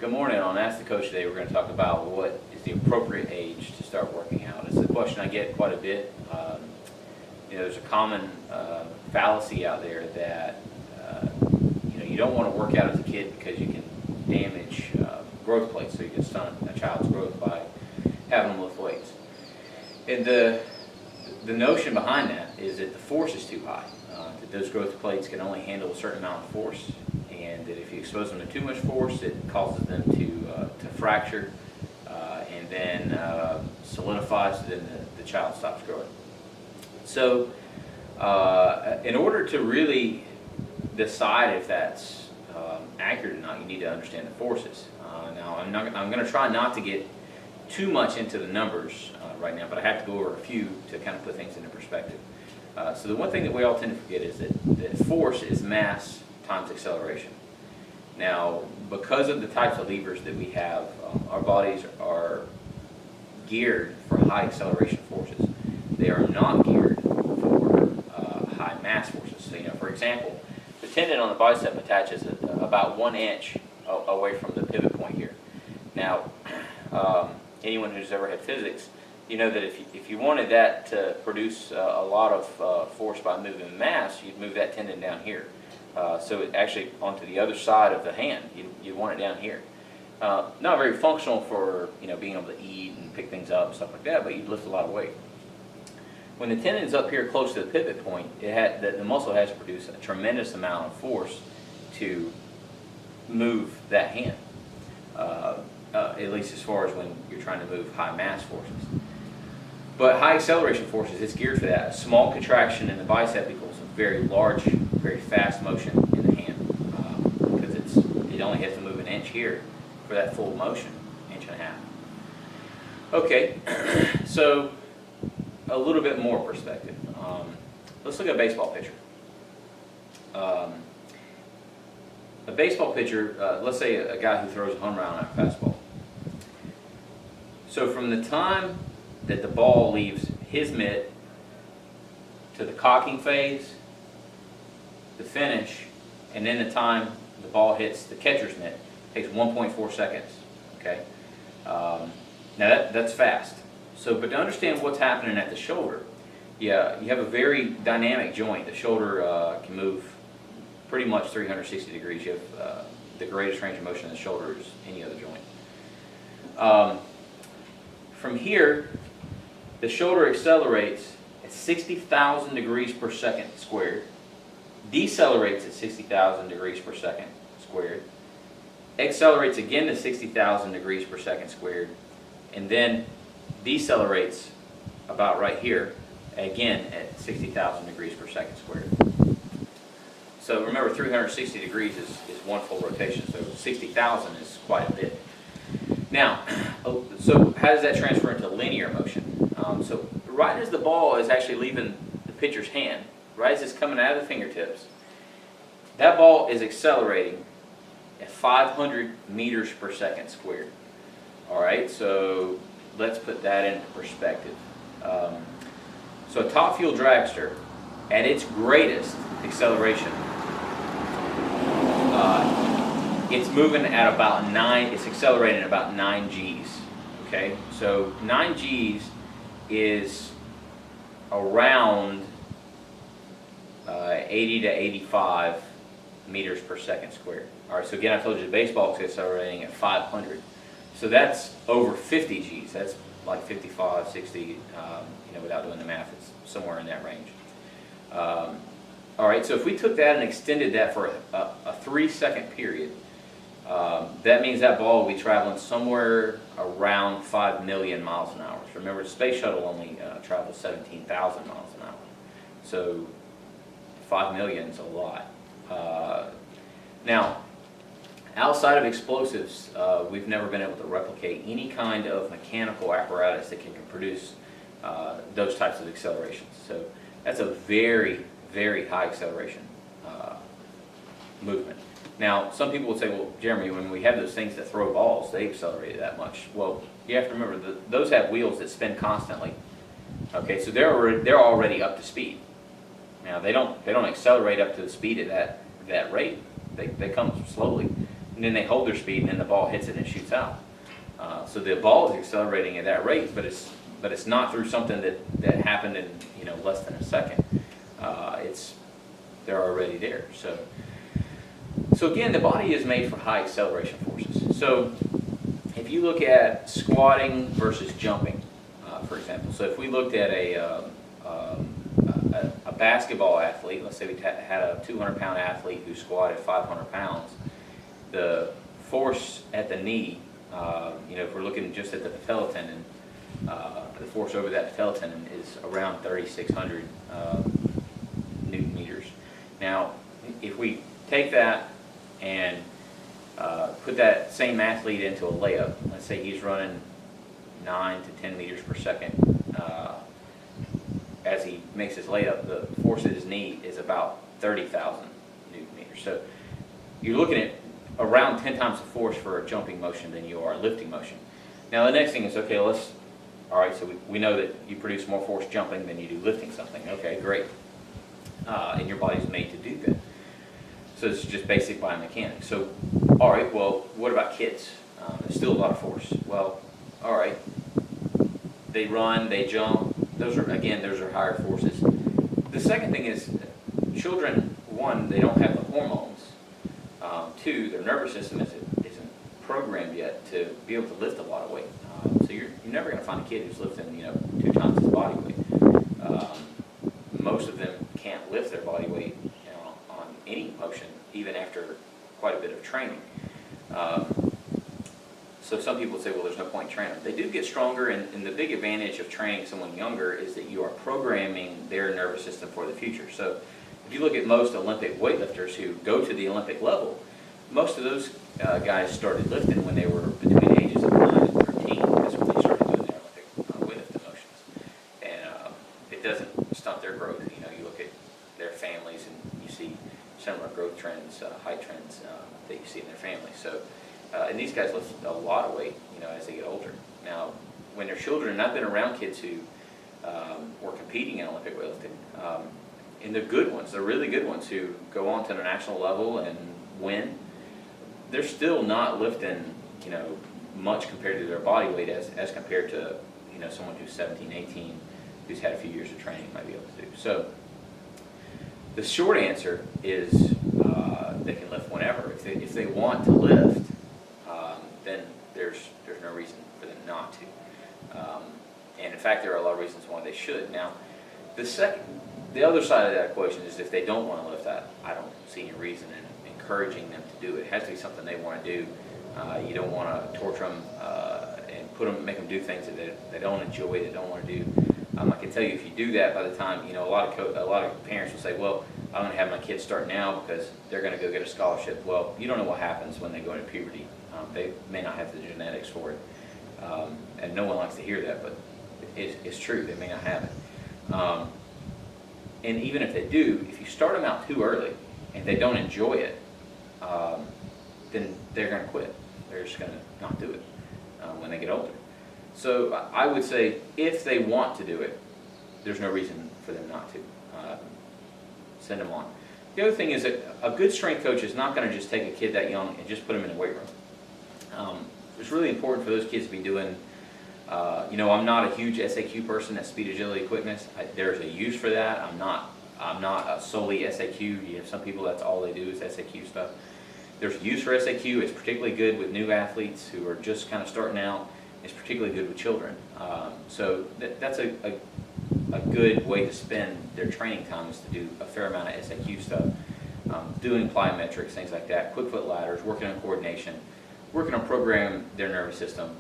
Good morning. On Ask the Coach today, we're going to talk about what is the appropriate age to start working out. It's a question I get quite a bit. There's a common fallacy out there that you don't want to work out as a kid because you can damage growth plates, so you can stunt a child's growth by having them lift weights. And the notion behind that is that the force is too high. That those growth plates can only handle a certain amount of force, and that if you expose them to too much force, it causes them to fracture and then solidifies, so then the child stops growing. So in order to really decide if that's accurate or not, you need to understand the forces. Now I'm going to try not to get too much into the numbers right now, but I have to go over a few to kind of put things into perspective. So the one thing that we all tend to forget is that force is mass times acceleration. Now, because of the types of levers that we have, our bodies are geared for high acceleration forces. They are not geared for high mass forces. So, for example, the tendon on the bicep attaches about 1 inch away from the pivot point here. Now, anyone who's ever had physics, you know that if you wanted that to produce a lot of force by moving mass, you'd move that tendon down here. So it actually onto the other side of the hand, you want it down here. Not very functional for being able to eat and pick things up and stuff like that, but you'd lift a lot of weight. When the tendon's up here close to the pivot point, the muscle has to produce a tremendous amount of force to move that hand. At least as far as when you're trying to move high mass forces. But high acceleration forces, it's geared for that. A small contraction in the bicep equals a very large, very fast motion in the hand, because it only has to move 1 inch here for that full motion, 1.5 inches. Okay, so a little bit more perspective. Let's look at a baseball pitcher. A baseball pitcher, let's say a guy who throws a home run on a fastball. So from the time that the ball leaves his mitt to the cocking phase, the finish, and then the time the ball hits the catcher's mitt takes 1.4 seconds. Okay, now that's fast. So, but to understand what's happening at the shoulder, you have a very dynamic joint. The shoulder can move pretty much 360 degrees. You have the greatest range of motion in the shoulder is any other joint. From here, the shoulder accelerates at 60,000 degrees per second squared, decelerates at 60,000 degrees per second squared, accelerates again to 60,000 degrees per second squared, and then decelerates about right here, again at 60,000 degrees per second squared. So remember, 360 degrees is one full rotation, so 60,000 is quite a bit. Now, so how does that transfer into linear motion? So right as the ball is actually leaving the pitcher's hand, right as it's coming out of the fingertips, that ball is accelerating at 500 meters per second squared. All right, so let's put that into perspective. So a top fuel dragster, at its greatest acceleration, it's moving at about 9, it's accelerating at about 9 Gs. Okay, so 9 Gs is around 80 to 85 meters per second squared. All right, so again, I told you the baseball is accelerating at 500. So that's over 50 Gs. That's like 55, 60, without doing the math, it's somewhere in that range. All right, so if we took that and extended that for a 3-second period, that means that ball will be traveling somewhere around 5 million miles an hour. So remember, the space shuttle only travels 17,000 miles an hour. So 5 million is a lot. Now, outside of explosives, we've never been able to replicate any kind of mechanical apparatus that can produce those types of accelerations. So that's a very, very high acceleration movement. Now, some people would say, well, Jeremy, when we have those things that throw balls, they accelerate that much. Well, you have to remember, those have wheels that spin constantly. Okay, so they're already up to speed. Now, they don't accelerate up to the speed at that rate. They come slowly. and then they hold their speed, and then the ball hits it and it shoots out. So the ball is accelerating at that rate, but it's not through something that happened in less than a second. They're already there. So again, the body is made for high acceleration forces. So if you look at squatting versus jumping, for example, so if we looked at a basketball athlete, let's say we had a 200-pound athlete who squatted 500 pounds, the force at the knee, if we're looking just at the patella tendon, the force over that patella tendon is around 3,600 Newton meters. Now, if we take that and put that same athlete into a layup, let's say he's running 9 to 10 meters per second, as he makes his layup, the force at his knee is about 30,000 Newton meters. So you're looking at around 10 times the force for a jumping motion than you are a lifting motion. Now the next thing is, okay, all right, so we know that you produce more force jumping than you do lifting something. Okay, great. And your body's made to do that. So it's just basic biomechanics. So, all right, well, what about kids? There's still a lot of force. Well, all right, they run, they jump. Those are higher forces. The second thing is children, one, they don't have the hormones. Two, their nervous system isn't programmed yet to be able to lift a lot of weight. So you're never going to find a kid who's lifting 2 times his body weight. Most of them can't lift their body weight on any motion, even after quite a bit of training. So some people say, well, there's no point in training them. They do get stronger, and the big advantage of training someone younger is that you are programming their nervous system for the future. So if you look at most Olympic weightlifters who go to the Olympic level, most of those guys started lifting when they were between the ages of 9 and 13. That's when they started doing their Olympic weightlifting motions. And it doesn't stunt their growth. You look at their families and you see similar growth trends, height trends that you see in their families. So, and these guys lift a lot of weight, as they get older. Now, when they're children, and I've been around kids who were competing in Olympic weightlifting, and the good ones, the really good ones who go on to the national level and win, they're still not lifting, much compared to their body weight as compared to, someone who's 17, 18, who's had a few years of training might be able to do. So the short answer is they can lift whenever. If they want to lift, then there's no reason for them not to. And in fact, there are a lot of reasons why they should. Now, the other side of that equation is if they don't want to lift that, I don't see any reason in encouraging them to do it. It has to be something they want to do. You don't want to torture them and make them do things that they don't enjoy, they don't want to do. I can tell you, if you do that, by the time a lot of parents will say, "Well, I'm going to have my kids start now because they're going to go get a scholarship." Well, you don't know what happens when they go into puberty. They may not have the genetics for it, and no one likes to hear that, but it's true. They may not have it. And even if they do, if you start them out too early and they don't enjoy it, then they're going to quit. They're just going to not do it when they get older. So I would say if they want to do it, there's no reason for them not to. Send them on. The other thing is that a good strength coach is not going to just take a kid that young and just put them in the weight room. It's really important for those kids to be doing, I'm not a huge SAQ person, that speed, agility, quickness. There's a use for that. I'm not solely SAQ. You have some people that's all they do is SAQ stuff. There's a use for SAQ. It's particularly good with new athletes who are just kind of starting out. It's particularly good with children. So that's a good way to spend their training time, is to do a fair amount of SAQ stuff, doing plyometrics, things like that, quick foot ladders, working on coordination, working on programming their nervous system,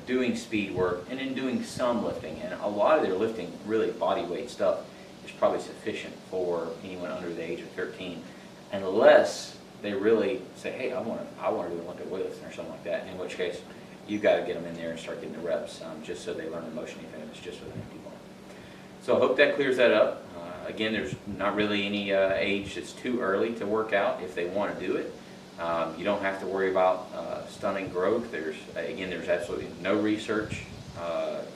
doing speed work, and then doing some lifting. And a lot of their lifting, really body weight stuff, is probably sufficient for anyone under the age of 13, unless they really say, hey, I want to do Olympic weightlifting or something like that, in which case you've got to get them in there and start getting the reps, just so they learn the motion, even if it's just with an empty bar. So I hope that clears that up. Again, there's not really any age that's too early to work out if they want to do it. You don't have to worry about stunting growth. There's absolutely no research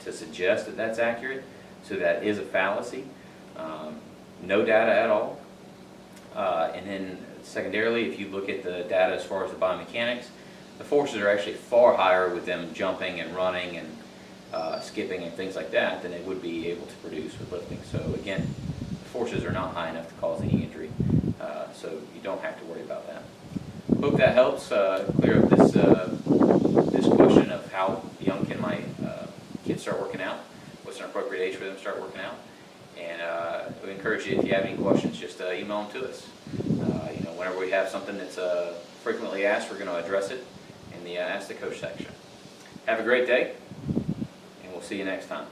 to suggest that that's accurate, so that is a fallacy. No data at all. And then secondarily, if you look at the data as far as the biomechanics, the forces are actually far higher with them jumping and running and skipping and things like that than they would be able to produce with lifting. So again, the forces are not high enough to cause any injury, so you don't have to worry about that. Hope that helps clear up this question of how young can my kids start working out, what's an appropriate age for them to start working out. And we encourage you, if you have any questions, just email them to us. Whenever we have something that's frequently asked, we're going to address it in the Ask the Coach section. Have a great day, and we'll see you next time.